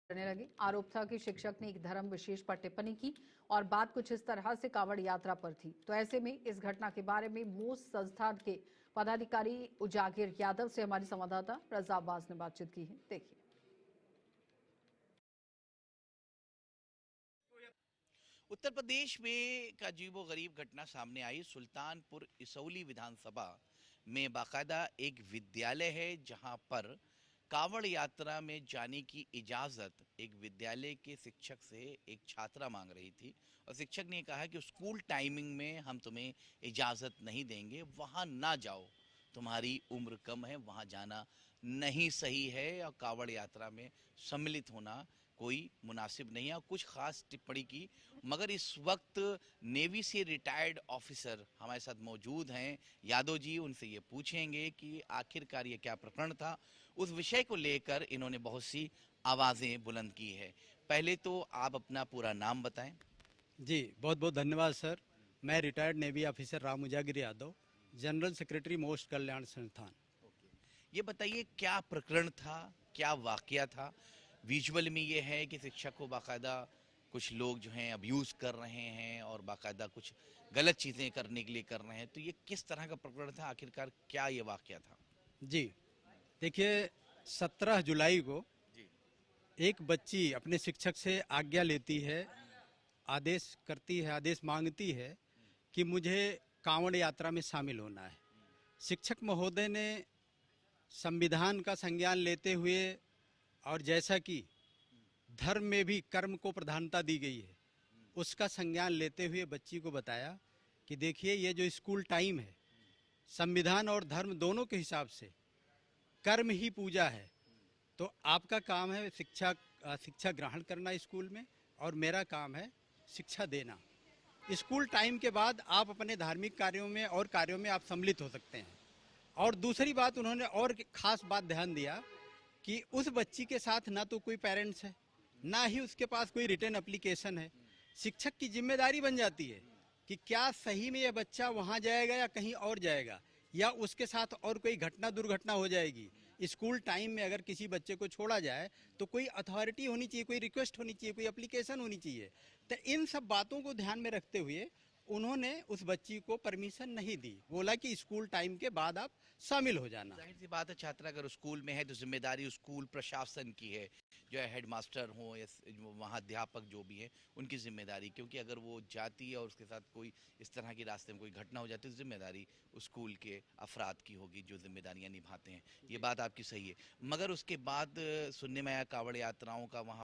करने लगे। आरोप था कि शिक्षक ने एक धर्म विशेष पर टिप्पणी की और बात कुछ इस तरह से कांवड़ यात्रा पर थी। तो ऐसे में इस घटना के बारे में मोस्ट संस्थान के पदाधिकारी उजागिर यादव से हमारी संवाददाता रजा अब्बास ने बातचीत की है। देखिए। उत्तर प्रदेश में एक अजीबोगरीब घटना सामने आई। सुल्तानपुर इसौली विधानसभा में बाकायदा एक विद्यालय है जहां पर कांवड़ यात्रा में जाने की इजाज़त एक विद्यालय के शिक्षक से एक छात्रा मांग रही थी और शिक्षक ने कहा कि स्कूल टाइमिंग में हम तुम्हें इजाज़त नहीं देंगे, वहां ना जाओ, तुम्हारी उम्र कम है, वहां जाना नहीं सही है और कांवड़ यात्रा में सम्मिलित होना कोई मुनासिब नहीं है और कुछ खास टिप्पणी की। मगर इस वक्त नेवी से रिटायर्ड ऑफिसर हमारे साथ मौजूद हैं, यादव जी, उनसे ये पूछेंगे कि आखिरकार ये क्या प्रकरण था। उस विषय को लेकर इन्होंने बहुत सी आवाज़ें बुलंद की है। पहले तो आप अपना पूरा नाम बताएं। जी, बहुत बहुत धन्यवाद सर। मैं retired navy officer Ram Ujagir Yadav, general secretary मोस्ट कल्याण संस्थान। ये बताइए क्या प्रकरण था, क्या वाकया था। विजुअल में ये है कि शिक्षक को बाकायदा कुछ लोग जो हैं अब्यूज़ कर रहे हैं और बाकायदा कुछ गलत चीज़ें करने के लिए कर रहे हैं। तो ये किस तरह का प्रकरण था, आखिरकार क्या ये वाकया था? जी, देखिए 17 जुलाई को जी। एक बच्ची अपने शिक्षक से आज्ञा लेती है, आदेश करती है, आदेश मांगती है कि मुझे कांवड़ यात्रा में शामिल होना है। शिक्षक महोदय ने संविधान का संज्ञान लेते हुए और जैसा कि धर्म में भी कर्म को प्रधानता दी गई है, उसका संज्ञान लेते हुए बच्ची को बताया कि देखिए ये जो स्कूल टाइम है, संविधान और धर्म दोनों के हिसाब से कर्म ही पूजा है। तो आपका काम है शिक्षा ग्रहण करना स्कूल में और मेरा काम है शिक्षा देना। स्कूल टाइम के बाद आप अपने धार्मिक कार्यों में और कार्यों में आप सम्मिलित हो सकते हैं। और दूसरी बात उन्होंने और खास बात ध्यान दिया कि उस बच्ची के साथ ना तो कोई पेरेंट्स है, ना ही उसके पास कोई रिटर्न एप्लीकेशन है। शिक्षक की जिम्मेदारी बन जाती है कि क्या सही में यह बच्चा वहां जाएगा या कहीं और जाएगा, या उसके साथ और कोई घटना दुर्घटना हो जाएगी। स्कूल टाइम में अगर किसी बच्चे को छोड़ा जाए तो कोई अथॉरिटी होनी चाहिए, कोई रिक्वेस्ट होनी चाहिए, कोई एप्लीकेशन होनी चाहिए। तो इन सब बातों को ध्यान में रखते हुए उन्होंने उस बच्ची को परमिशन नहीं दी, बोला कि स्कूल टाइम के बाद आप शामिल हो जाना। जाहिर सी बात है, छात्रा अगर स्कूल में है तो जिम्मेदारी स्कूल प्रशासन की है, जो है हेड मास्टर हो या वहाँ अध्यापक जो भी है उनकी जिम्मेदारी, क्योंकि अगर वो जाती है और उसके साथ कोई इस तरह की रास्ते में कोई घटना हो जाती है तो जिम्मेदारी स्कूल के अफराद की होगी जो जिम्मेदारियाँ निभाते हैं। ये बात आपकी सही है। मगर उसके बाद सुनने में आया कांवड़ यात्राओं का वहाँ